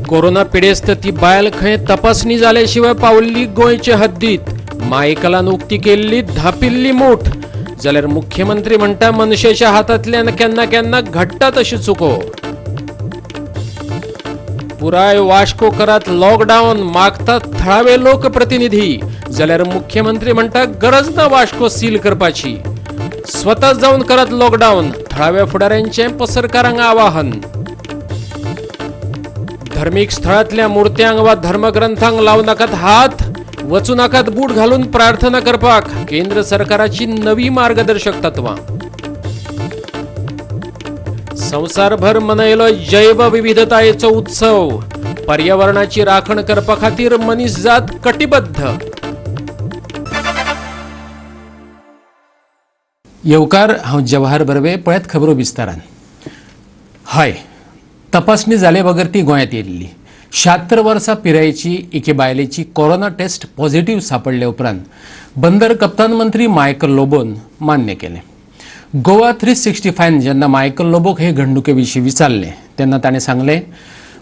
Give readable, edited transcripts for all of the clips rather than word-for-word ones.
Corona पिडेस्त ती बायल खंय तपासणी जाल्याशिवाय पावल्ली गोंयचे हद्दीत मायकलान उक्ती केल्ली धापिल्ली मोठ जाल्यार मुख्यमंत्री म्हणटा मनशेच्या हातांतल्यान केन्ना केन्ना घडटा तशी चुको. पुराय वास्को करात लॉकडाऊन मागतात थळावे लोकप्रतिनिधी जाल्यार मुख्यमंत्री म्हणटा गरज ना वास्को सील करपाची. स्वता जावन करात लॉकडाऊन थळाव्या फुडाऱ्यांचे पसरकारांक आवाहन. धार्मिक स्थळांतल्या मुर्त्यांक वा धर्मग्रंथांक लावू नाकात हात, वचू नाकात बूट घालून प्रार्थना करपाक केंद्र सरकाराची नवी मार्गदर्शक तत्वां. संवसारभर मनयलो जैव विविधतायेचो उत्सव, पर्यावरणाची राखण करपा खातीर मनीसजात कटिबद्ध. येवकार, हांव जवाहर बर्वे. पळयत खबरो विस्तारान. हय, तपासणी जाले बगर ती गोंयांत येयल्ली. 76 वर्सां पिरायेची एके बायलेची कोरोना टेस्ट पॉझिटिव्ह सापडले उपरांत बंदर कप्तान मंत्री मायकल लोबोन मान्य केलें. गोवा 365 जेन्ना मायकल लोबोक हे घडणुके विशीं विचारले तेन्ना ताणें सांगलें,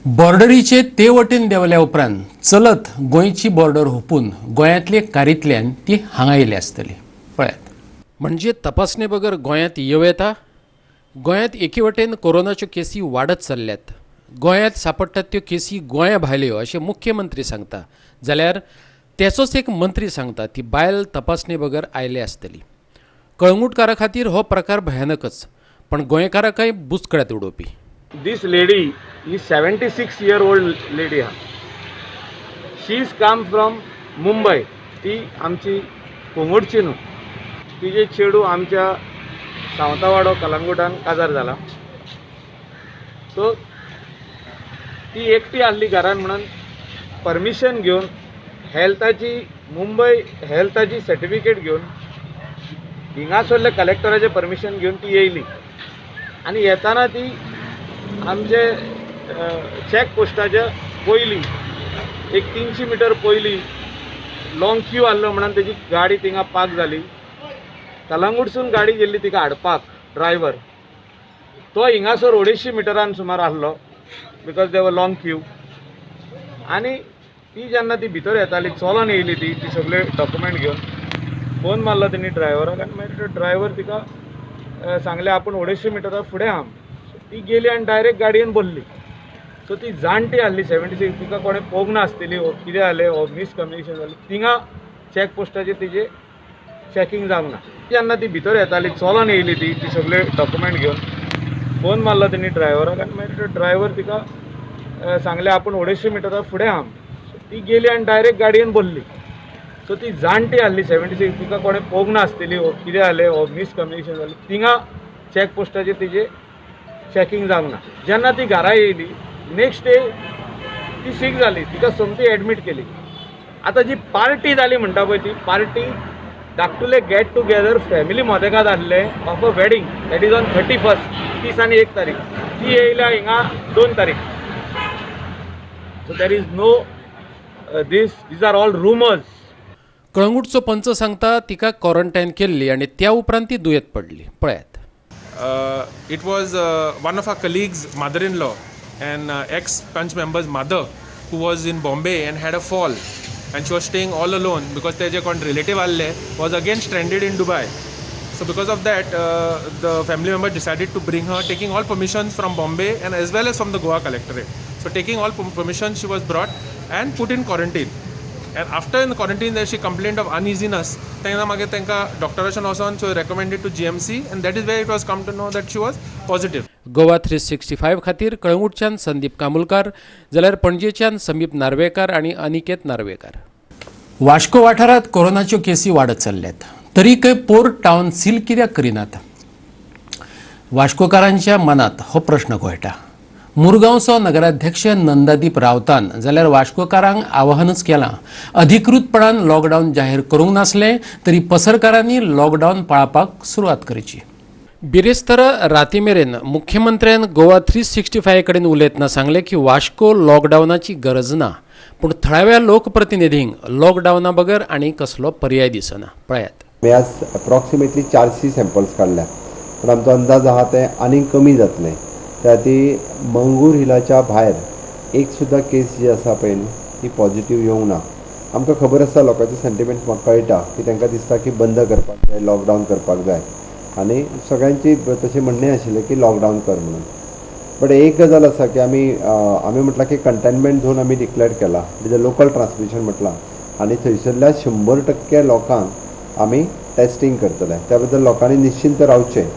बॉर्डरीचे ते वटेन देंवल्या उपरांत चलत गोंयची बॉर्डर हुपून गोंयांतले कारींतल्यान ती हांगा येयली आसतली. पळयात. म्हणजे तपासणे बगर गोंयांत येव येता. गोंयांत एके वटेन कोरोनाच्यो केसी वाडत चल्ल्यात. गोंयांत सापडटात त्यो केसी गोंया भायल्यो अशें मुख्यमंत्री सांगता, जाल्यार तेचोच एक मंत्री सांगता ती बायल तपासणे बगर आयले आसतली. कळंगूटकारा खातीर हो प्रकार भयानकच, पण गोंयकारांकय बुचकळ्यात उडोवपी. This lady is 76-year-old lady. She is come from Mumbai. ती आमची कोंगुटची न्हू. तिजे चेडू आमच्या सावंतवाडो कलंगुटान काजार जाला. सो ती एकटी आसली घरान म्हणून परमिशन घेवन हेल्थाची मुंबय हेल्थाची सर्टिफिकेट घेवन हिंगासरले कलेक्टराचे परमिशन घेवन ती येयली. आनी येताना ती आमचे चॅक पोस्टाच्या पयली एक 300 मिटर पयली लॉंग क्यू आसलो म्हणून तेजी गाडी थिंगा पार्क जाली. कलंगूटसून गाडी गेल्ली तिका हाडपाक ड्रायव्हर. तो हिंगासर 250 मिटरान सुमार आसलो बिकॉज दे वर लॉंग क्यू. आनी ती जेन्ना ती भितर येताली चलोन येयली ती सगळे डॉक्युमेंट घेवन. फोन मारलो तेणी ड्रायव्हराक आनी मागीर ड्रायव्हर तिका सांगलें आपूण 250 मिटरा फुडें आहा. ती गेली आनी डायरेक्ट गाडयेन बसली. सो ती जाणटी आसली 76. तिका कोणें पळोवंक नासतली कितें जालें हो मिसकम्युनिकेशन जालें. थिंगा चॅक पोस्टाचेर तिजें चॅकींग जावंक ना. जेन्ना ती भितर येताली चलोन येयली ती सगळे डॉक्युमेंट घेवन. फोन मारलो तेणी ड्रायव्हराक आनी मागीर ड्रायव्हर तिका सांगलें आपूण 250 मिटरा फुडें आहा. ती गेली आनी डायरेक्ट गाडयेन बसली. सो ती जाणटी आसली 76. तिका कोणें पळोवंक नासतली कितें जालें हो मिसकम्युनिकेशन जालें. थिंगा चॅक पोस्टाचेर तिजें चॅकींग जावंक ना. जेन्ना ती घरा येयली नेक्स्ट डे ती सीक जाली. तिका सोमती एडमीट केली. आतां जी पार्टी जाली म्हणटा पळय ती पार्टी धाकटुले गेट टुगेदर फॅमिली मोदेकात आसले of a wedding that is on 31st 30 आनी 1 तारीख. ती येयल्या हिंगा 2 तारीख. So there is no these are all rumours. कळंगूटचो पंच सांगता तिका क्वॉरंटायन केल्ली आनी त्या उपरांत ती दुयेत पडली. पळयात. It was one of our colleagues' mother-in-law and ex-Punch member's mother who was in Bombay and had a fall, and she was staying all alone because their relative was again stranded in Dubai. So because of that, the family member decided to bring her, taking all permissions from Bombay and as well as from the Goa collectorate. So taking all permissions, she was brought and put in quarantine. And after in the quarantine there she complained of uneasiness. Then मागीर तांकां डॉक्टराच्यान वचोन so recommended to GMC and that is where it was come to know that she was positive. Goa 365 खातीर कळंगूटच्यान संदीप कामुलकार, जाल्यार पणजेच्यान समीप नार्वेकार आनी अनिकेत नार्वेकार. वास्को वाठारांत कोरोनाच्यो केसी वाडत चल्ल्यात. तरीकय पोर्ट टावन सील कित्याक करिनात? वास्कोकारांच्या मनात हो प्रश्न घोळटा. मुरगांवचो नगराध्यक्ष नंदादीप रावतान जाल्यार वास्कोकारांक आवाहनच केलां, अधिकृतपणान लॉकडावन जाहीर करूंक नासलें तरी पसरकारांनी लॉकडावन पाळपाक सुरवात करची. बिरेस्तार राती मेरेन मुख्यमंत्र्यान गोवा 365 कडेन उलयतना सांगलें की वास्को लॉकडावनाची गरज ना, पूण थळाव्या लोकप्रतिनिधींक लॉकडावना बगर आनी कसलो पर्याय दिसना. पळयात. मी आज अप्रॉक्सिमेटली 400 सॅम्पल्स काडल्या, पण आमचो अंदाज आहा ते आनीक कमी जातले. त्या ती मंगूर हिलाच्या भायर एक सुद्दां केस जी आसा पळय न्ही ती पॉझिटिव्ह येवंक ना. आमकां खबर आसा लोकांचे सेंटिमेंट म्हाका कळटा की तांकां दिसता की बंद करपाक जाय, लॉकडावन करपाक जाय आनी सगळ्यांची तशें म्हणणें आशिल्लें की लॉकडावन कर म्हणून. बट एक गजाल आसा की आमी म्हटलां की कंटेनमेंट झोन आमी डिक्लेअर केला, म्हणजे लोकल ट्रान्समिशन म्हटलां आनी थंयसरल्या 100% लोकांक आमी टेस्टिंग करतले. त्या बद्दल लोकांनी निश्चिंत रावचें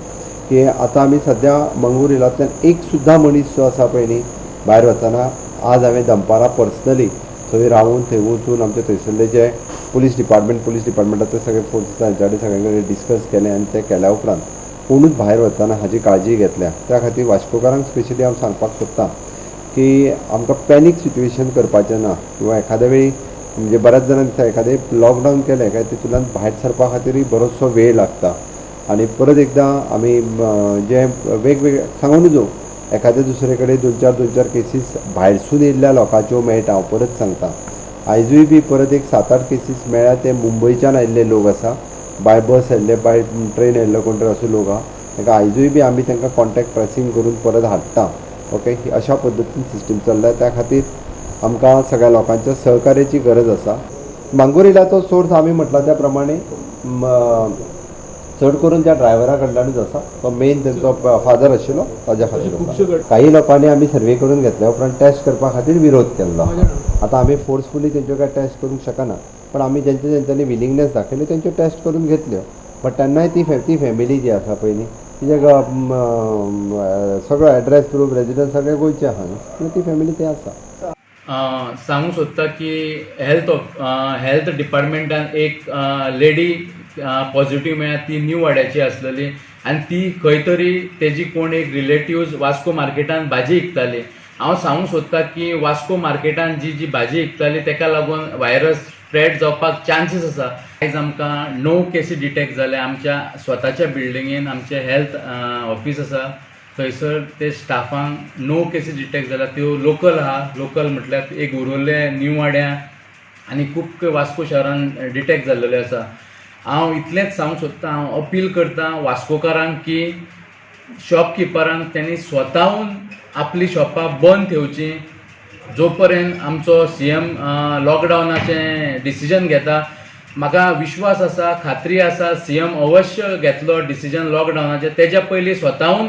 की आतां आमी सद्या मंगूर हिलांतल्यान एक सुद्दां मनीस जो आसा पळय न्ही भायर वचना. आज हांवें दनपारां पर्सनली थंय रावून थंय वचून आमचे थंयसरले जे पुलीस डिपार्टमेंटाचे सगळे फोर्सीस तांच्या कडेन सगळे कडेन डिस्कस केलें आनी तें केल्या उपरांत कोणूच भायर वतना हाची काळजी घेतल्या. त्या खातीर वास्कोकारांक स्पेशली हांव सांगपाक सोदतां की आमकां पॅनीक सिट्युएशन करपाचें ना किंवा एखाद्या वेळी म्हणजे बऱ्याच जाणांक दिसता एखादें लॉकडावन केलें काय तितूंतल्यान भायर सरपा खातीरय बरोचसो वेळ लागता. आनी परत एकदां आमी जे वेगवेगळे सांगून नजो एखादे दुसरे कडेन 2-4 केसीस भायरसून येयल्ल्या लोकांच्यो मेळटा. हांव परत सांगता आयजूय बी परत एक 7-8 केसीस मेळ्ळ्या. ते मुंबयच्यान आयिल्ले लोक आसा, बाय बस आयिल्ले, बाय ट्रेन आयिल्लो कोण तरी असो लोक आहा. तांकां आयजूय बी आमी तांकां कॉन्टॅक्ट ट्रेसींग करून परत हाडटा. ओके, अशा पद्दतीन सिस्टीम चल्ल्या. त्या खातीर आमकां सगळ्या लोकांच्या सहकार्याची गरज आसा. मांगूर हिलाचो सोर्स आमी म्हटला त्या प्रमाणे चड करून त्या ड्रायव्हरा कडल्यानूच आसा. तो मेन तेंचो फादर आशिल्लो ताज्या खातीर आसा. काही लोकांनी आमी सर्वे करून घेतल्या उपरांत टेस्ट करपा खातीर विरोध केल्लो. आतां आमी फोर्सफुली तेंच्यो काय टेस्ट करूंक शकना, पण आमी जेंच्यांनी विलिंगनेस दाखयली तेंच्यो टेस्ट करून घेतल्यो. बट तेन्नाय ती फॅमिली जी आसा पळय न्ही तिजे सगळो एड्रेस प्रूफ रेजिडंस सगळे गोंयचे आहा न्ही, ती फॅमिली थंय आसा. सांगूंक सोदता की हेल्थ डिपार्टमेंटान एक लेडी पॉझिटिव्ह मेळ्ळ्या. ती न्यू वाड्याची आसलेली आनी ती खंय तरी तेजी कोण एक रिलेटिव्ज वास्को मार्केटान भाजी विकताली. हांव सांगूंक सोदता की वास्को मार्केटान जी भाजी विकताली ताका लागून व्हायरस स्प्रेड जावपाक चान्सीस आसा. आयज आमकां 9 केसी डिटेक्ट जाल्या. आमच्या स्वताच्या बिल्डिंगेन आमचे हेल्थ ऑफिस आसा, थंयसर ते स्टाफांक 9 केसी डिटेक्ट जाल्या. त्यो लोकल आहा. लोकल म्हटल्यार एक उरले न्यू वाड्या आनी खूब वास्को शहरान डिटेक्ट जाल्लेले आसा. हांव इतलेंच सांगूंक सोदता, हांव अपील करता वास्कोकारांक की शॉपकिपरांक त्यांनी स्वताहून आपली शॉपां बंद ठेवची जो पर्यंत आमचो CM लॉकडावनाचें डिसिजन घेता. म्हाका विश्वास आसा, खात्री आसा CM अवश्य घेतलो डिसिजन लॉकडावनाचें. तेज्या पयलीं स्वताहून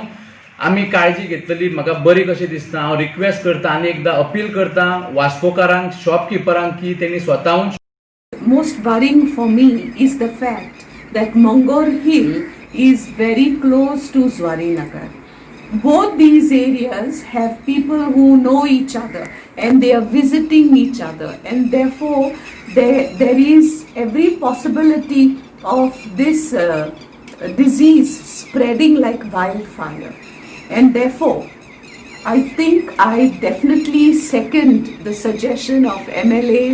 आमी काळजी घेतलेली म्हाका बरी कशी दिसता. हांव रिक्वेस्ट करता आनी एकदां अपील करता वास्कोकारांक, शॉपकिपरांक की तेणी स्वताहून. Most worrying for me is the fact that Mongor Hill is very close to Zwarinagar. Both these areas have people who know each other and they are visiting each other, and therefore there is every possibility of this disease spreading like wildfire. And therefore I think I definitely second the suggestion of MLA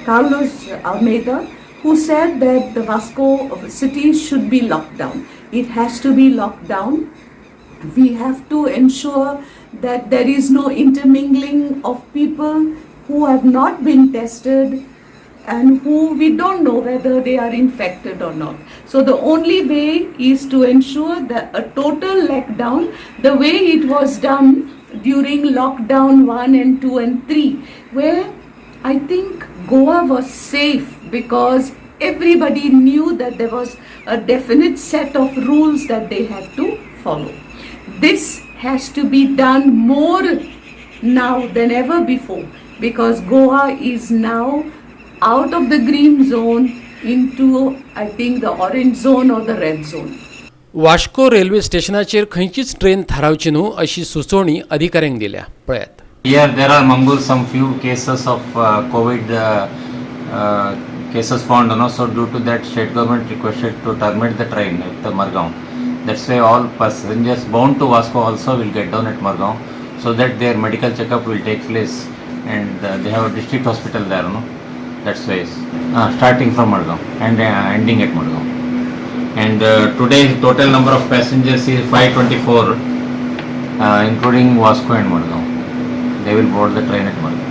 Carlos Almeida, who said that the Vasco city should be locked down. It has to be locked down. We have to ensure that there is no intermingling of people who have not been tested and who we don't know whether they are infected or not. So the only way is to ensure that a total lockdown, the way it was done during lockdown 1 and 2 and 3, where I think Goa was safe because everybody knew that there was a definite set of rules that they had to follow. This has to be done more now than ever before because Goa is now out of the green zone into, I think, the orange zone or the red zone. Vasco railway स्टेशनाचेर खंयचीच train थारावची न्हू अशी सुचोवणी अधिकाऱ्यांक दिल्या. पळयात. Here there are Mangur some few cases of COVID cases found, so due to that state government requested to terminate the train at the Margaon. That's why all passengers bound to Vasco also will get down at Margaon so that their medical checkup will take place, and they have a district hospital there, that's why starting from Margaon and ending at Margaon. And today total number of passengers is 524, including Vasco and Margaon. They will board the train at Margaon.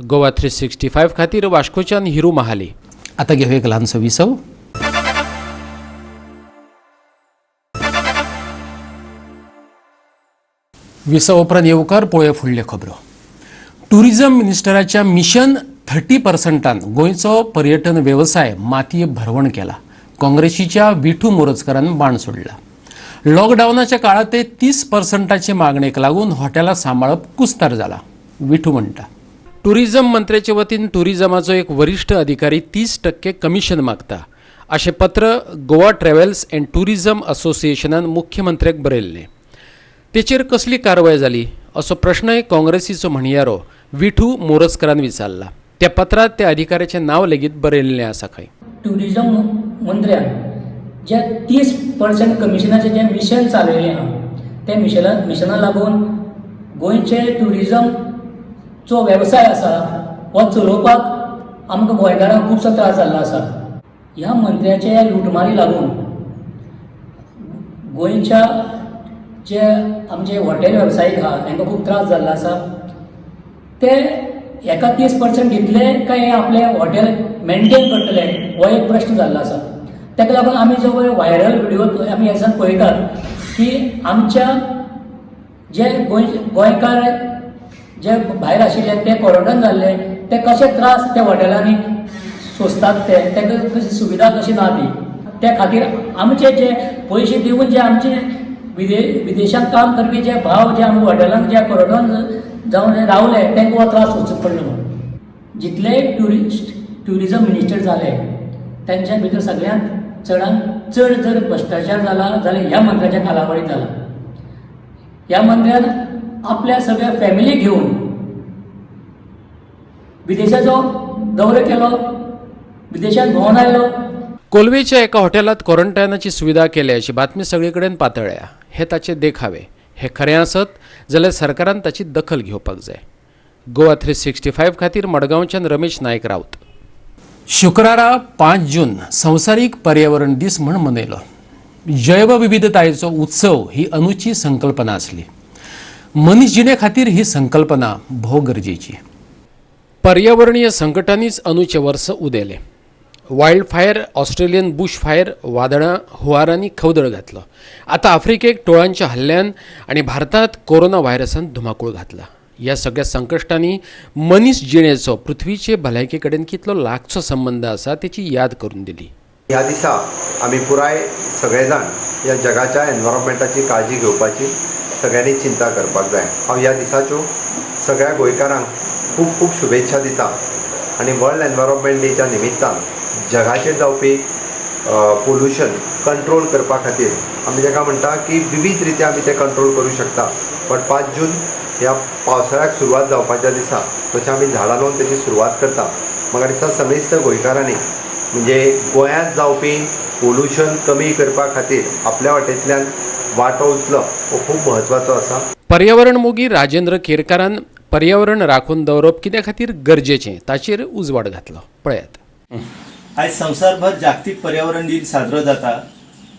Goa 365 खातीर वास्कोच्यान हिरू महाले. आता घेऊ एक ल्हानसो विसव. विसव उपरांत येवकार पळोवया फुडल्यो खबरो. टुरिझम मिनिस्टराच्या मिशन 30% गोंयचो पर्यटन व्यवसाय मातये भरवण केला. काँग्रेसीच्या विठू मोरजकारान बाण सोडला. लॉकडावनाच्या काळात ते 30% मागणेक लागून हॉटेलां सांबाळप कुस्तार जाला. विठू म्हणटा, टुरिझम मंत्र्याचे वतीन टुरिझमाचो एक वरिष्ठ अधिकारी 30% कमिशन मागता अशें पत्र गोवा ट्रॅव्हल्स अँड टुरिझम असोसिएशनान मुख्यमंत्र्याक बरयल्लें. तेचेर कसली कारवाय जाली असो प्रश्नय काँग्रेसीचो म्हणयारो विठू मोरजकारान विचारला. त्या पत्रात त्या अधिकाऱ्याचें नांव लेगीत बरयल्लें आसा खंय. टुरिझम मंत्र्यान जे 30% कमिशनाचें जें मिशन चालयलें आहा त्या मिशना लागून गोंयचे टुरिझमचो वेवसाय आसा हो चलोवपाक आमकां गोंयकारांक खुबसो त्रास जाल्लो आसा. ह्या मंत्र्याचे लुटमारी लागून गोंयच्या जे आमचे हॉटेल वेवसायीक आहा तांकां खूब त्रास जाल्लो आसा. ते एका 30% दितले काय हे आपले हॉटेल मेंटेन करतले हो एक प्रश्न जाल्लो आसा. ताका लागून आमी जो व्हायरल व्हिडिओ आमी ह्या पळयतात की आमच्या जे गोंयकार जे भायर आशिल्ले ते क्वॉरंटायन जाल्ले ते कशे त्रास त्या हॉटेलांनी सोंसतात ते तांकां कशी सुविधा कशी ना ती. त्या खातीर आमचे जे पयशे दिवन जे आमचे विदेशांत काम करपी जे भाव जे आमच्या हॉटेलांत जे क्वॉरंटायन जावन रावले तांकां हो त्रास सोंसचो पडलो म्हणून. जितले ट्युरिझम मिनिस्टर जाले तांच्या भितर सगळ्यांत चडांत चड जर भ्रश्टाचार जाला जाल्यार ह्या मंत्र्याच्या कालावधीत जाला. ह्या मंत्र्यान आपल्या सगळ्या फॅमिली घेवन विदेशाचो दौरो केलो, विदेशांत भोंवन आयलो. कोलवेच्या एका हॉटेलात क्वॉरंटायनाची सुविधा केल्या अशी बातमी सगळे कडेन पातळ्ळ्या. हे ताचे देखावे. हे खरें आसत जाल्यार सरकारान ताची दखल घेवपाक जाय. गोवा 365 खातीर मडगांवच्यान रमेश नायक रावत. शुक्रारा 5 जून संवसारीक पर्यावरण दीस म्हूण मनयलो. जैवविविधतायेचो उत्सव ही अनुची संकल्पना आसली. मनीस जिणे खातीर ही संकल्पना भोव गरजेची. पर्यावरणीय संकटांनीच अनुचे वर्स उदेले. Wild fire, Australian bush fire, वादळां, हुंवारांनी खवदळ घातलो. आता आफ्रिकेक टोळांच्या हल्ल्यान आणि भारतात कोरोना व्हायरसान धुमाकूळ घातला. ह्या सगळ्या संकश्टांनी मनीस जिणेचो पृथ्वीचे भलायके कडेन कितलो लागचो संबंद आसा तेची याद करून दिली. ह्या दिसा आमी पुराय सगळे जाण ह्या जगाच्या एनवायरमेंटाची काळजी घेवपाची सगळ्यांनी चिंता करपाक जाय. हांव ह्या दिसाच्यो सगळ्या गोंयकारांक खूब खूब शुभेच्छा दिता. आनी वर्ल्ड एनवायरमेंट डेच्या निमित्तान जगाचेर जावपी पोल्युशन कंट्रोल करपा खातीर आमी जेका म्हणटा की विविध रित्या आमी तें कंट्रोल करूं शकता. बट 5 जून ह्या पावसाळ्याक सुरवात जावपाच्या दिसा तशें आमी झाडां लावन तेची सुरवात करता. म्हाका दिसता समेस्त गोंयकारांनी म्हणजे गोंयांत जावपी पोल्युशन कमी करपा खातीर आपल्या वाटेंतल्यान वांटो उचलप हो खूब म्हत्वाचो आसा. पर्यावरण मोगी राजेंद्र केरकारान पर्यावरण राखून दवरप कित्या खातीर गरजेचें ताचेर उजवाड घातलो. पळयात. आज संवसारभर जागतीक पर्यावरण दिन साजरो जाता.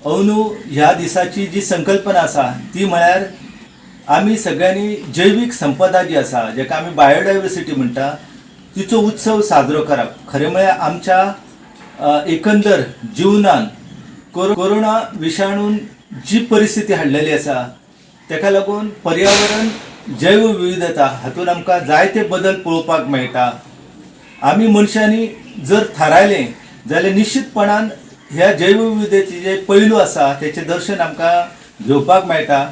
अंदू ह्या दिसाची जी संकल्पना आसा ती म्हळ्यार आमी सगळ्यांनी जैवीक संपदा जी आसा जेका आमी बायोडायवर्सिटी म्हणटा तिचो उत्सव साजरो करप. खरें म्हळ्यार आमच्या एकंदर जिवनान कोरोना विशाणून जी परिस्थिती हाडलेली आसा ताका लागून पर्यावरण जैवविविधता हातूंत आमकां जायते बदल पळोवपाक मेळटा. आमी मनशांनी जर थारायलें जाल्यार निश्चितपणान ह्या जैवविविधतेचे जे पैलू आसा तेचें दर्शन आमकां घेवपाक मेळटा.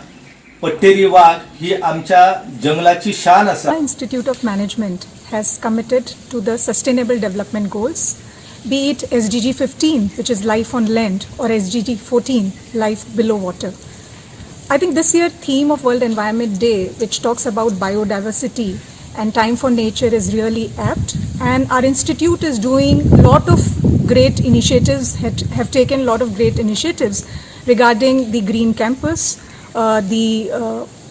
पट्टेरी वाघ ही आमच्या जंगलाची शान आसा. Institute of Management has committed to the Sustainable Development Goals, be it SDG 15, which is life on land, or SDG 14, life below water. I think this year theme of World Environment Day, which talks about biodiversity and time for nature, is really apt, and our institute is doing a lot of great initiatives, have taken a lot of great initiatives regarding the green campus, the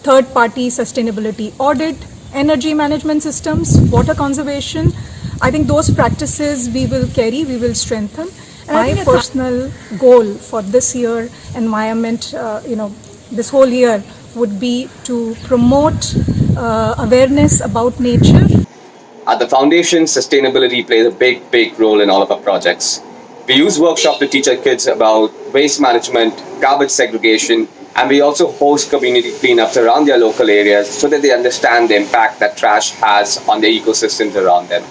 third party sustainability audit, energy management systems, water conservation. I think those practices we will carry, we will strengthen. And my personal goal for this year environment, this whole year would be to promote awareness about nature. At the foundation, sustainability plays a big role in all of our projects. We use workshops to teach our kids about waste management, garbage segregation, And we also host community cleanups around their local areas so that they understand the impact that trash has on the ecosystems around them.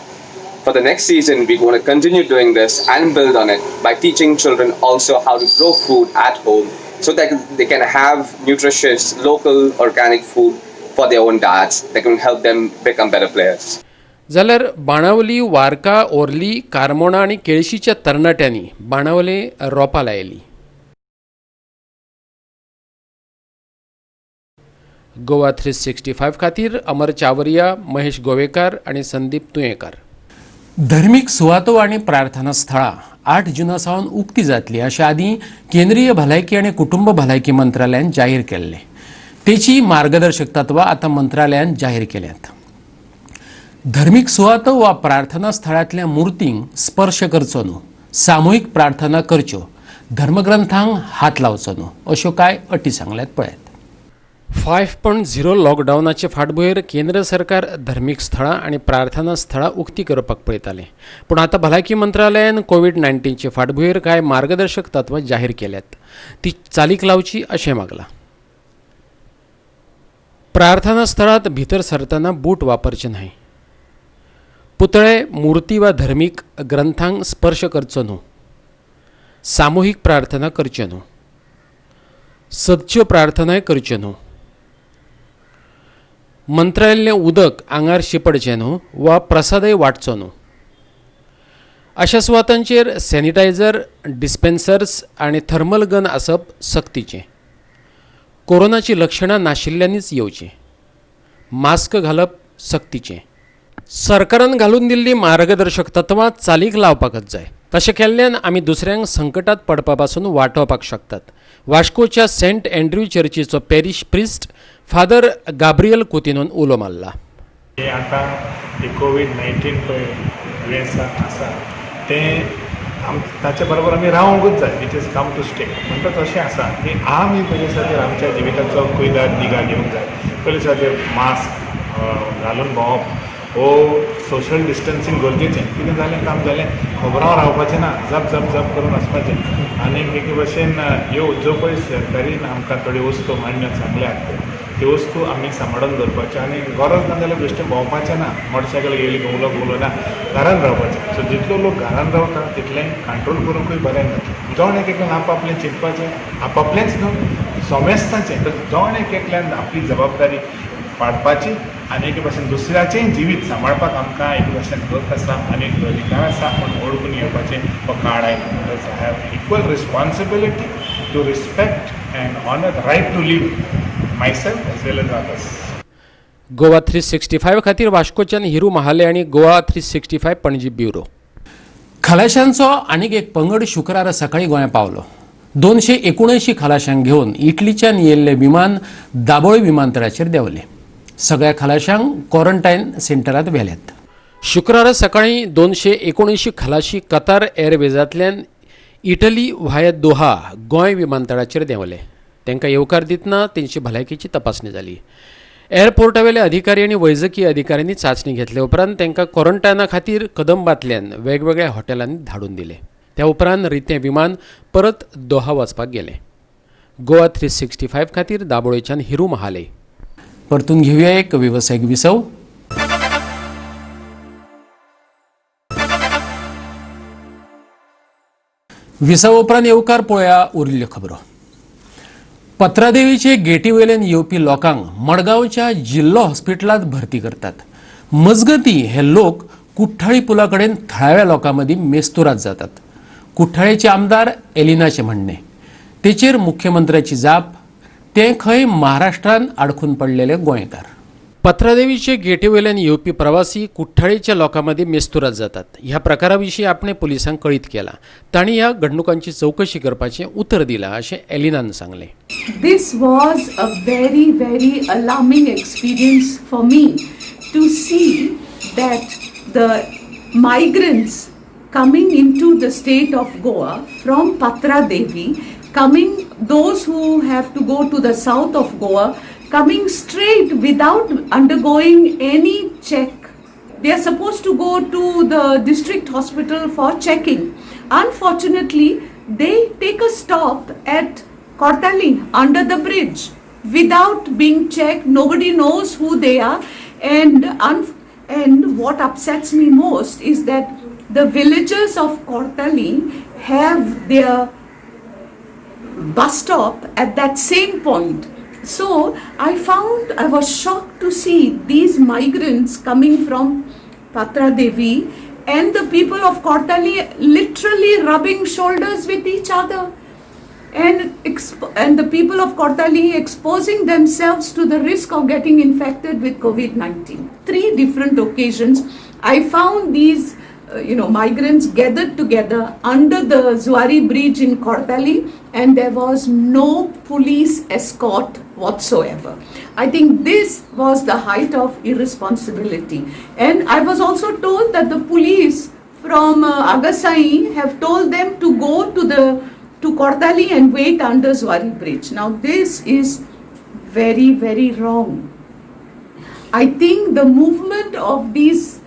For the next season, we want to continue doing this and build on it by teaching children also how to grow food at home so that they can have nutritious, local, organic food for their own diets that can help them become better players. जाल्यार बाणावली, वारका, ओर्ली, कारमोणा आणि केळशीच्या तरणाट्यांनी बाणावले रोपां लायली. गोवा 365 खातीर अमर चावरिया, महेश गोवेकार आणि संदीप तुयेंकार. धर्मीक सुवातो आणि प्रार्थना स्थळां 8 जूना सावन उक्ती जातली अशें आदीं केंद्रीय भलायकी आनी कुटुंब भलायकी मंत्रालयान जाहीर केल्लें. तेची मार्गदर्शक तत्वां आतां मंत्रालयान जाहीर केल्यात. धर्मीक सुवातो वा प्रार्थना स्थळांतल्या मुर्तींक स्पर्श करचो न्हू, सामुहीक प्रार्थना करच्यो, धर्मग्रंथांक हात लावचो न्हू अश्यो कांय अटी सांगल्यात. पळयात. 5.0 लॉकडावनाचे फाटभुंयेर केंद्र सरकार धर्मीक स्थळां आनी प्रार्थना स्थळां उक्ती करपाक पळयतालें. पूण आतां भलायकी मंत्रालयान कोविड-19चे फाटभुंयेर कांय मार्गदर्शक तत्वां जाहीर केल्यात. ती चालीक लावची अशें मागलां. प्रार्थना स्थळांत भितर सरतना बूट वापरचे न्हय. पुतळे, मुर्ती वा धर्मीक ग्रंथांक स्पर्श करचो न्हू. सामुहीक प्रार्थना करच्यो न्हू. सदच्यो प्रार्थनाय करच्यो न्हू. मंत्रायल्लें उदक आंगार शिपडचें न्हू वा प्रसादय वाटचो न्हू. अशा सुवातांचेर सॅनिटायझर, डिस्पेन्सर्स आनी थर्मल गन आसप सक्तीचें. कोरोनाची लक्षणां नाशिल्ल्यांनीच येवचें. मास्क घालप सक्तीचें. सरकारान घालून दिल्ली मार्गदर्शक तत्वां चालीक लावपाकच जाय. तशें केल्ल्यान आमी दुसऱ्यांक संकटात पडपा पासून वाटावपाक शकतात. वास्कोच्या सेंट अँड्र्यू चर्चीचो पॅरिश प्रिस्ट फादर गाब्रियल कुतिनोन उलो मारला. आतां कोविड-19 पळय दुयेंसां आसा तें ताचे बरोबर आमी रावंकूच जाय. It is come to stay. म्हणटा तशें आसा की आमी पयले दिसाचेर आमच्या जिविताचो कुयदाद निगा घेवंक जाय. पयले दिसाचेर मास्क घालून भोंवप वो सोशल डिस्टन्सिंग गरजेचें. कितें जालें काम जालें खबरां रावपाचें ना. जप जप जप करून वचपाचें. आनी एके भशेन ह्यो ज्यो पळय सरकारीन आमकां थोड्यो वस्तू मान्य सांगल्यात त्यो वस्तू आमी सांबाळून दवरपाच्यो आनी गरज ना जाल्यार बेश्टें भोंवपाचें ना. मोटरसायकल घेयली घुंवलो ना, घरान रावपाचें. सो जितलो लोक घरान रावता तितलें कंट्रोल करूंकूय बरें जाता. जेवण एकल्यान आपआपलें चिंतपाचें, आपआपलेंच न्हू समेस्ताचें. तर जेवण एकल्यान आपली जबाबदारी पाडपाची आनी एके भशेन दुसऱ्याचेंय जिवीत सांबाळपाक आमकां एक भशेन हक आसा आनी अधिकार आसा म्हूण ओळखून घेवपाचें हो काळ आयला. I have equal responsibility to respect and honour the right to live myself as well as others. Goa 365 खातीर वास्कोच्यान हिरू महाले आनी गोवा 365 पणजी ब्युरो. खलाशांचो आनीक एक पंगड शुक्रारा सकाळीं गोंया पावलो. 279 खलाशांक घेवन इटलीच्यान येयल्लें विमान दाबोळे विमानतळाचेर देंवलें. सगळ्या खलाशांक क्वॉरंटायन सेंटरांत व्हेल्यात. शुक्रारा सकाळीं 279 खलाशी Qatar एअरवेजांतल्यान Italy via Doha Goa विमानतळाचेर देंवले. तांकां येवकार दितना तेंची भलायकेची तपासणी जाली. एअरपोर्टावेले अधिकारी आनी वैजकी अधिकाऱ्यांनी चांचणी घेतले उपरांत तांकां क्वॉरंटायना खातीर कदंबातल्यान वेगवेगळ्या हॉटेलांनी धाडून दिले. त्या उपरांत रितें विमान परत दोहा वचपाक गेलें. गोवा 365 खातीर दाबोळेच्यान हिरू महाले. परतून घेवया एक वेवसायीक विसव. विसव उपरांत येवकार पळोवया उरिल्ल्यो खबरो. पत्रादेवीचे गेटी वयल्यान येवपी लोकांक मडगांवच्या जिल्लो हॉस्पिटलांत भरती करतात. मजगतीं हे लोक कुठ्ठाळी पुला कडेन थळाव्या लोकां मदीं मेस्तुराद जातात. कुठ्ठाळेचे आमदार एलिनाचे म्हणणे. तेचेर मुख्यमंत्र्याची जाप. ते खंय महाराष्ट्रांत आडखून पडलेले गोंयकार. पत्रादेवीचे गेटे वयल्यान येवपी प्रवासी कुठ्ठाळेच्या लोकां मदीं मेस्तुराद जातात. ह्या प्रकारा विशीं आपणे पुलिसांक कळीत केलां. तांणी ह्या घडणुकांची चवकशी करपाचें उतर दिलां अशें एलिनान सांगलें. This was a very, very alarming experience for me to see that the migrants coming into the state of Goa from Patra Devi, those who have to go to the south of Goa, coming straight without undergoing any check. They are supposed to go to the district hospital for checking. Unfortunately, they take a stop at Kortali under the bridge without being checked. Nobody knows who they are, and what upsets me most is that the villagers of Kortali have their bus stop at that same point. So I was shocked to see these migrants coming from Patra Devi and the people of Kortali literally rubbing shoulders with each other, and the people of Kortali exposing themselves to the risk of getting infected with COVID-19. 3 different occasions I found these migrants gathered together under the Zuari bridge in Kortali, and there was no police escort whatsoever. I think this was the height of irresponsibility. And I was also told that the police from Agasai have told them to go to Kortali and wait under Zuari bridge. Now this is very, very wrong. I think the movement of these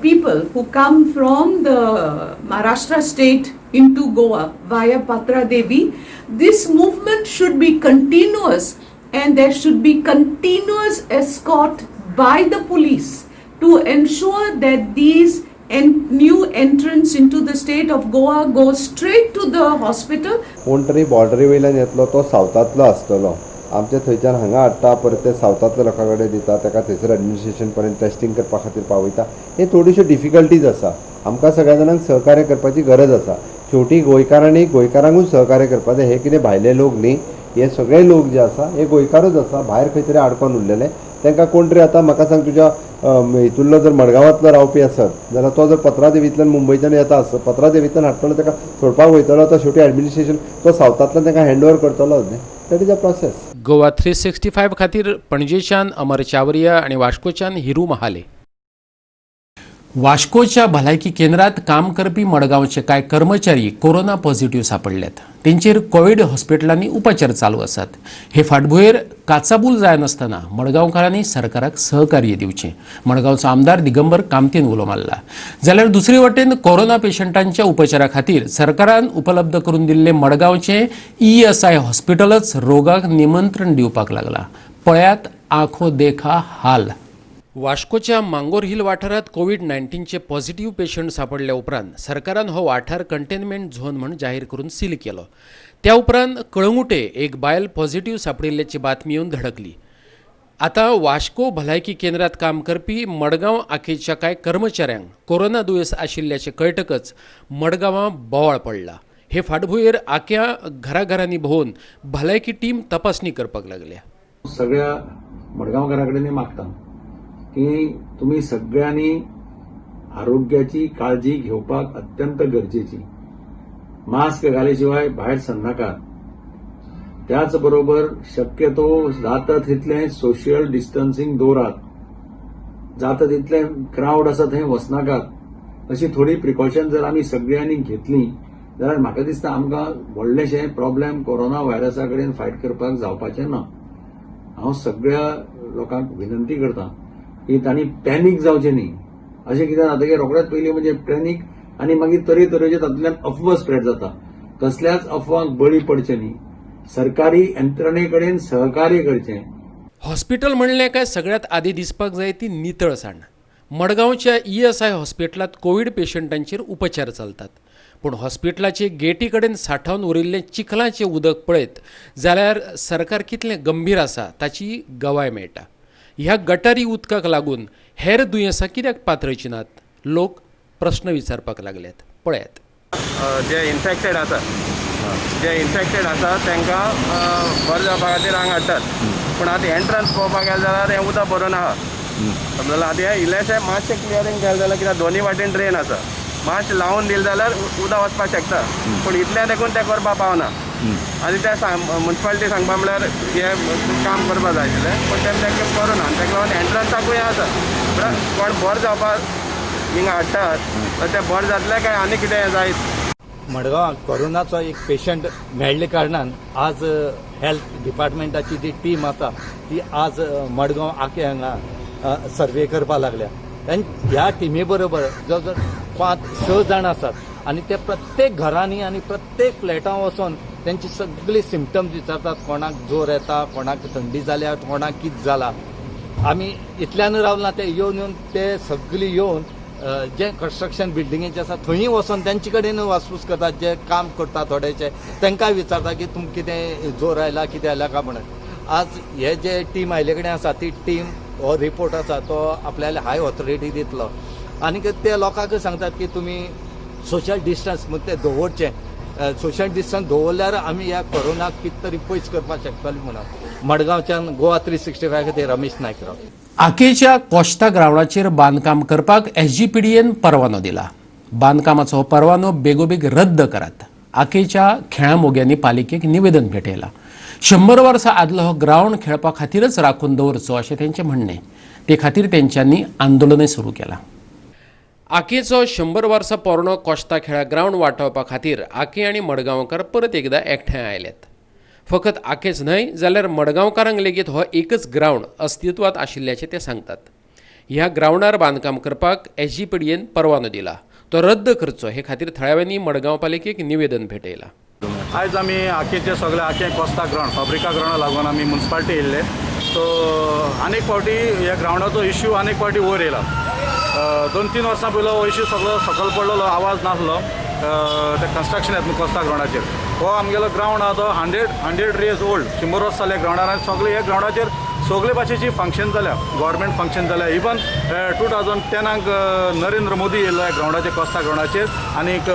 people who come from the Maharashtra state into Goa via Patra Devi, this movement should be continuous, and there should be continuous escort by the police to ensure that these new entrants into the state of Goa go straight to the hospital. कोण तरी boundary वयल्यान येतलो तो सावथांतलो आसतलो. आमच्या थंयच्यान हांगा हाडटा, परत ते सावथांतल्या लोकां कडेन दिता, ताका थंयसर एडमिनिस्ट्रेशन पर्यंत टेस्टिंग करपा खातीर पावयता. हे थोड्योश्यो डिफिकल्टीज आसा. आमकां सगळ्या जाणांक सहकार्य करपाची गरज आसा. शेवटी गोंयकारांकूच सहकार्य करपा जाय. हे कितें भायले लोक न्ही, हे सगळे लोक जे आसा हे गोंयकारूच आसा. भायर खंय तरी आडकोन उरलेले तांकां कोण तरी आतां म्हाका सांग, तुज्या हितूरलो जर मडगांवांतलो रावपी आसत जाल्यार तो जर पत्रादेवींतल्यान मुंबयच्यान येता आसत, पत्रादेवींतल्यान हाडटलो ताका सोडपाक वयतलो, तो शेवटी एडमिनिस्ट्रेशन तो सावथांतल्यान तांकां हँड ओवर करतलो न्ही. That is a process. Goa 365 खातीर पणजेच्यान अमर चावरिया आणि वास्कोच्यान हिरू महाले. वास्कोच्या भलायकी केंद्रात काम करपी मडगांवचे कांय कर्मचारी कोरोना पॉझिटिव्ह सापडल्यात. तेंचेर कोविड हॉस्पिटलांनी उपचार चालू आसात. हे फाटभुंयेर काचाबूल जायनासतना मडगांवकारांनी सरकाराक सहकार्य दिवचें, मडगांवचो आमदार दिगंबर कामतीन उलो मारला. जाल्यार दुसरे वटेन कोरोना पेशंटांच्या उपचारा खातीर सरकारान उपलब्ध करून दिल्ले मडगांवचे ESI हॉस्पिटलच रोगाक निमंत्रण दिवपाक लागला. पळयात आंखो देखा हाल. वास्कोच्या मांगोर हिल वाठारात कोविड-19चे पॉझिटिव्ह पेशंट सापडल्या उपरांत सरकारान हो वाठार कंटेनमेंट झोन म्हणून जाहीर करून सील केलो. त्या उपरांत कळंगुटे एक बायल पॉझिटिव्ह सापडिल्ल्याची बातमी येवन धडकली. आता वास्को भलायकी केंद्रात काम करपी मडगांव आखेच्या कांय कर्मचाऱ्यांक कोरोना दुयेंस आशिल्ल्याचे कळटकच मडगांवां बोवाळ पडला. हे फाटभुंयेर आख्या घराघरांनी भोवन भलायकी टीम तपासणी करपाक लागल्या. सगळ्या मडगांवकारां कडेन मागता की तुम्ही सगळ्यांनी आरोग्याची काळजी घेवपाक अत्यंत गरजेची. मास्क घाले शिवाय भायर सरनाकात. त्याच बरोबर शक्यतो जाता तितलें सोशियल डिस्टन्सिंग दवरात. जाता तितलें क्रावड आसा थंय वचनाकात. अशी थोडी प्रिकॉशन जर आमी सगळ्यांनी घेतली जाल्यार म्हाका दिसता आमकां व्हडलेशें प्रॉब्लेम कोरोना व्हायरसा कडेन फायट करपाक जावपाचें ना. हांव सगळ्या लोकांक विनंती करतां की तांणी पॅनीक जावचें न्ही. अशें कितें जाता की रोखडेंच पयलीं म्हणजे पॅनीक आनी मागीर तरेतरेचे तातूंतल्यान अफवा स्प्रेड जाता. तसल्याच अफवांक बळी पडचें न्ही. सरकारी यंत्रणे कडेन सहकार्य करचें. हॉस्पिटल म्हणलें काय सगळ्यात आदी दिसपाक जाय ती नितळसाण. मडगांवच्या ESI हॉस्पिटलांत कोविड पेशंटांचेर उपचार चलतात. पूण हॉस्पिटलाचे गेटी कडेन सांठोवन उरिल्लें चिखलाचें उदक पळयत जाल्यार सरकार कितलें गंभीर आसा ताची गवाय मेळटा. ह्या गटारी उदकाक लागून हेर दुयेंसां कित्याक पातळची नात? लोक प्रश्न विचारपाक लागल्यात. पळयात. जे इन्फेक्टेड आसा तांकां बरें जावपा खातीर हांगा हाडटात. पूण आतां एंट्रन्स पळोवपाक गेले जाल्यार हें उदक भरून आहा. समजलें. आतां हें इल्लेशें मातशें क्लियरींग केलें जाल्यार कित्याक दोनी वाटेन ड्रेन आसा. मातशें लावन दिलें जाल्यार उदक वचपाक शकता. पूण इतलें देखून तें करपाक पावना. आनी ते म्युन्सिपालिटी सांगपा म्हळ्यार हें काम करपाक जाय आशिल्लें, पूण तें करूना. आनी ताका लागून एंट्रन्साकूय आसा. कोण बरें जावपाक हिंगा हाडटात तें बरें जातलें काय आनी कितें जायत. मडगांवां कोरोनाचो एक पेशंट मेळ्ळे कारणान आज हेल्थ डिपार्टमेंटाची जी टीम आसा ती आज मडगांव आखे हांगा सर्वे करपाक लागल्या. आनी ह्या टिमी बरोबर जवळ 5-6 जाण आसात आनी ते प्रत्येक घरांनी आनी प्रत्येक फ्लॅटां वचून तेंची सगळी सिम्पटम्स विचारतात, कोणाक जोर येता, कोणाक थंडी जाल्या, कोणाक कितें जाला. आमी इतल्यान रावला ते येवन ते सगळी येवन जे कन्स्ट्रक्शन बिल्डिंगेचे आसा थंय वचून तेंचे कडेन वासपूस करतात, जे काम करता थोडेचे तांकां विचारता की तुमकां कितें जोर आयला, कितें आयला काय म्हणून. आज हे जे टीम आयले कडेन आसा ती टीम हो रिपोर्ट आसा तो आपल्याला हाय ऑथॉरिटी दितलो आनी ते लोकांक सांगतात की तुमी सोशल डिस्टन्स ते दवरचें. सोशल डिस्टन्स दवरल्यार आमी ह्या कोरोनाक कितें तरी पयस करपाक शकतले म्हणून. मडगांवच्यान गोवा 365 खातीर रमेश नायकराव. आकेच्या कोस्ता ग्रावंडाचेर बांदकाम करपाक SGPDन परवानो दिला. बांदकामाचो हो परवानो बेगोबेग रद्द करात. आकेच्या खेळा मोग्यांनी पालिकेक निवेदन भेटयलां. 100 वर्सां आदलो हो ग्रावंड खेळपा खातीरच राखून दवरचो अशें तेंचें म्हणणें. ते खातीर तेंच्यांनी आंदोलनय सुरू केलां. आकेचो 100 वर्सां पोरणो कोस्ता खेळा ग्रावंड वाटावपा खातीर आके आनी मडगांवकार परत एकदां एकठांय आयल्यात. फकत आकेच न्हय जाल्यार मडगांवकारांक लेगीत हो एकच ग्रावंड अस्तित्वात आशिल्ल्याचें ते सांगतात. ह्या ग्रावंडार बांदकाम करपाक SGPDन परवानो दिला. तो रद्द करचो हे खातीर थळाव्यांनी मडगांव पालिकेक निवेदन भेटयलां. आयज आमी आकेचे सगळे आके कोस्ता ग्रावंड फाब्रिका ग्रावंडा लागून आमी म्युन्सिपालिटी येयल्ले. सो आनीक फावटी ह्या ग्रावंडाचो इश्यू आनीक फावटी वयर येयला. 2-3 वर्सां पयलो हो इश्यू सगळो सकयल पडलेलो, आवाज नासलो ते कन्स्ट्रक्शन येता कोस्ता ग्रावंडाचेर. हो आमगेलो ग्रावंड आहा तो 100 इयर्स ओल्ड, 100 वर्स जाले ग्रावंडार. सगळे ह्या ग्रावंडाचेर सगळे भाशेची फंक्शन जाल्या, गव्हर्मेंट फंक्शन जाल्या. इवन 2010 नरेंद्र मोदी येयल्लो ह्या ग्रावंडाचेर कोस्ता ग्रावंडाचेर आनीक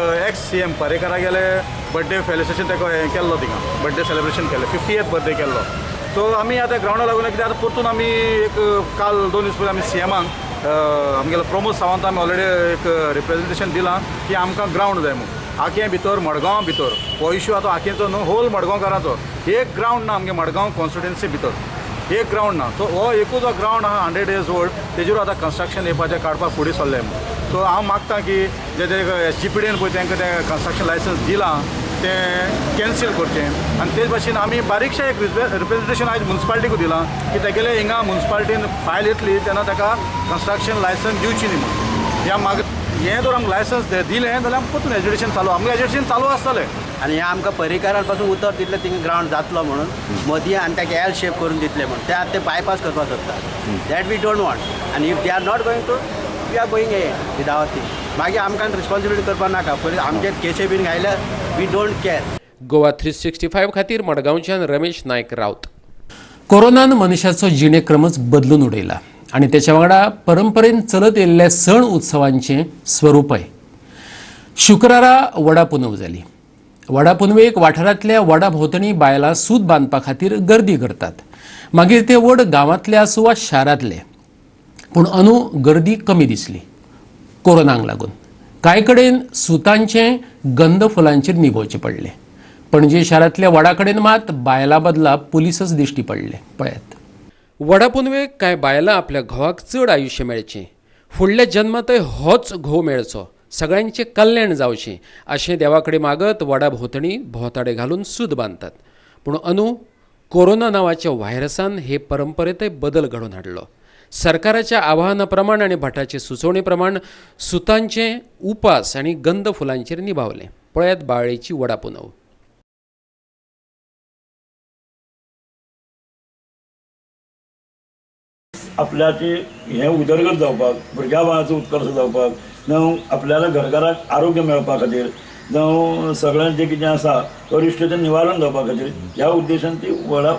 CM पर्रेकारा गेले बर्थडे सेलिब्रेशन तेका हें केल्लो, थिंगा बर्थडे सेलिब्रेशन केलें, 50th बर्थडे केल्लो. सो आमी आतां ग्रावंडा लागून कितें आतां परतून आमी एक काल 2 दीस पयलीं आमी CMाक आमगेलो प्रमोद सावंत आमी ऑलरेडी एक रिप्रेजेंटेशन दिलां की आमकां ग्रावंड जाय म्हणून. आके भितर मडगांव भितर हो इश्यू आतां आकेचो न्हू, होल मडगांवकाराचो. एक ग्रावंड ना आमगे मडगांव कॉन्स्टिट्युएन्सी भितर, एक ग्रावंड ना. सो हो एकूच हो ग्रावंड आहा 100 इयर्स ओल्ड, तेजेर आतां कन्स्ट्रक्शन येवपाचें काडपाक फुडें सरलें म्हणून. सो हांव मागतां की जे SGPDन पळय तांकां तें कन्स्ट्रक्शन लायसन्स दिलां तें कॅन्सील करचें. आनी तेच भाशेन आमी बारीकशें एक रिप्रेजेंटेशन आयज म्युन्सिपालिटीकूय दिलां की तेगेले हिंगा म्युन्सिपालिटीन फायल येतली तेन्ना ताका कन्स्ट्रक्शन लायसन्स दिवची न्ही म्हणून. ह्या हें जर आमकां लायसन्स दिलें जाल्यार परतून एज्युकेशन चालू, आमकां एज्युकेशन चालू आसतलें. आनी हें आमकां पर्रीकारा पासून उतर दितलें थिंगा ग्रावंड जातलो म्हणून मोदी आनी ताका एल शेप करून दितले म्हणून. ते आतां ते बायपास करपाक सोदतात. That we don't want. आनी if they are not going to we are going without thing. मागीर आमकां रिस्पॉन्सिबिलिटी करपाक नाका. पयलीं आमचे केसे बीन घायल्यार वी डोंट केअर. गोवा 365 खातीर मडगांवच्यान रमेश नायक रावत. कोरोनान मनशाचो जिणेक्रमच बदलून उडयला आनी तेच्या वांगडा परंपरेन चलत येयल्ल्या सण उत्सवांचें स्वरूपय. शुक्रारा वडा पुनव जाली. वडा पुनवेक वाठारांतल्या वडा भोंवतणी बायलां सूत बांदपा खातीर गर्दी करतात. मागीर ते वड गांवांतले आसूं वा शारांतले. पूण अंदू गर्दी कमी दिसली कोरोनाक लागून. कांय कडेन सुतांचें गंध फुलांचेर निभोवचें पडलें. पणजे शारांतल्या वडा कडेन मात बायलां बदला पुलीसच दिश्टी पडले. पळयात. वडा पुनवेक कांय बायलां आपल्या घोवाक चड आयुश्य मेळचें, फुडल्या जन्मांतय होच घोव मेळचो, सगळ्यांचें कल्याण जावचें अशें देवा कडेन मागत वडा भोंवतणी भोंवताडे घालून सूत बांदतात. पूण अंदू कोरोना नांवाच्या व्हायरसान हे परंपरेंतय बदल घडोवन हाडलो. सरकाराच्या आवाहना प्रमाण आनी भटाचे सुचोवणे प्रमाण सुतांचें उपास आनी गंध फुलांचेर निभावलें. पळयात बाळेची वडा पुनव. आपल्याची हें उदरगत जावपाक, भुरग्या बाळाचो उत्कर्श जावपाक, जावं आपल्याला घरकाराक आरोग्य मेळपा खातीर, जावं सगळ्यांत जें कितें आसा अरिश्टाचें निवारण जावपा खातीर ह्या उद्देशान ती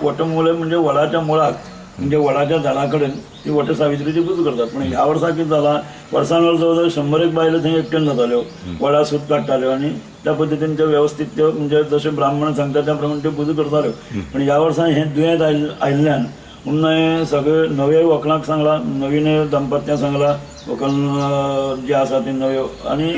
वटमुळे म्हणजे वडाच्या मुळाक म्हणजे वडाच्या झाडा कडेन ती वट सावित्रीची पूजा करतात. पूण ह्या वर्सा कितें जालां, वर्सान वर्स जवळ 100 बायलो थंय एकट्यान जाताल्यो, वडा सूत काडटाल्यो आनी त्या पद्दतीन त्यो वेवस्थीत त्यो म्हणजे जशें ब्राह्मण सांगता त्या प्रमाणे त्यो पूजा करताल्यो. पूण ह्या वर्सा हें दुयेंत आयिल्ल्यान म्हणून सगळे नवे व्हंकलांक सांगला, नवीन दंपत्यां सांगला, व्हंकल जे आसा ती नव्यो आनी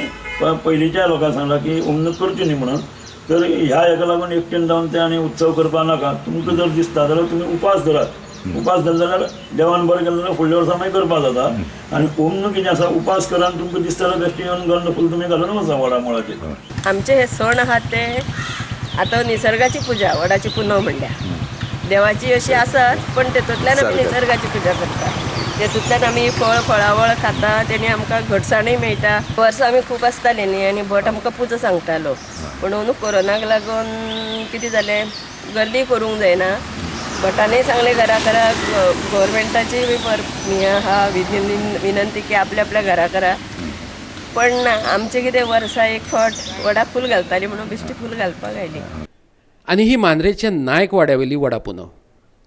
पयलींच्या लोकांक सांगला की उमनूक करची न्ही म्हणून. तर ह्या हेका लागून एकटेन जावन ते आनी उत्सव करपा नाका. तुमकां जर दिसता जाल्यार तुमी उपास धरात. उपास धरले जाल्यार देवान बरें केलें जाल्यार फुडल्या वर्सा मागीर करपा जाता. आनी ओम कितें आसा उपास करान तुमकां दिसता जाल्यार बेश्टी येवन गंध फूल तुमी घालून वचा वडा मुळाचेर. आमचे हे सण आहात ते आतां निसर्गाची पुजा, वडाची पुनव म्हणल्या देवाची अशी आसात, पण तेतूंतल्यान आमी निसर्गाची पुजा करतात. तेतूंतल्यान आमी फळावळ खाता तेणी आमकां घटसाणूय मेळटा. वर्सां आमी खूब आसतालीं न्ही आनी भट आमकां पुजा सांगतालो. पूण अंदू कोरोनाक लागून कितें जालें, गर्दी करूंक जायना. भटांनी सांगलें घरा गव्हर्मेंटाची हें आहा विनंती की आपल्या घरा करा. पण ना, आमचें कितें वर्सा एक फावट वडा फूल घालतालीं म्हणून बिश्टी फूल घालपाक आयलीं. आनी ही मांद्रेच्या नायक वाड्यावयली वडा पुनव.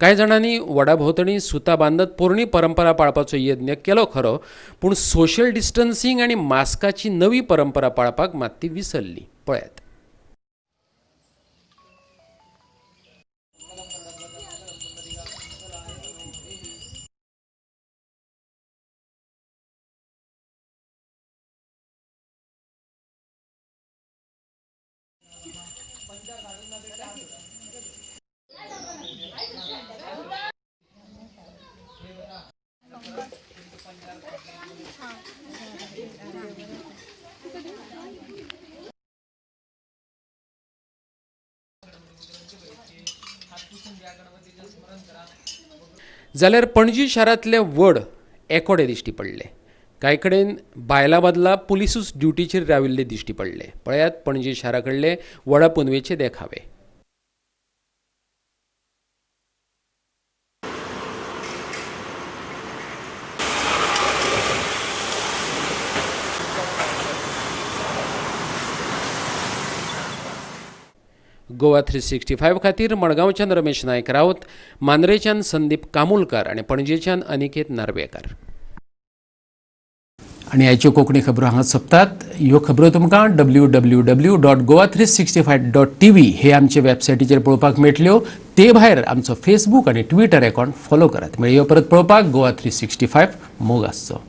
कांय जाणांनी वडा भोंवतणी सुतां बांदत पोरणी परंपरा पाळपाचो यत्न केलो खरो, पूण सोशल डिस्टन्सिंग आनी मास्काची नवी परंपरा पाळपाक मात ती विसरली. पळयात. जाल्यार पणजी शारांतले वड एकोडे दिश्टी पडले. कांय कडेन बायलां बदला पुलिसूच ड्युटीचेर राविल्ले दिश्टी पडले. पळयात पणजी शारा कडले वडा पुनवेचे देखावे. गोवा 365 खातीर मडगांवच्यान रमेश नायक रावत, मांद्रेच्यान संदीप कामुलकार आनी पणजेच्यान अनिकेत नार्वेकार. आनी आयच्यो कोंकणी खबरो हांगा सोंपतात. ह्यो खबरो तुमकां www.goa365.tv हे आमचे वेबसायटीचेर पळोवपाक मेळटल्यो. ते भायर आमचो फेसबूक आनी ट्विटर अकावंट फॉलो करात. मेळयो परत पळोवपाक गोवा 365 मोग आसचो.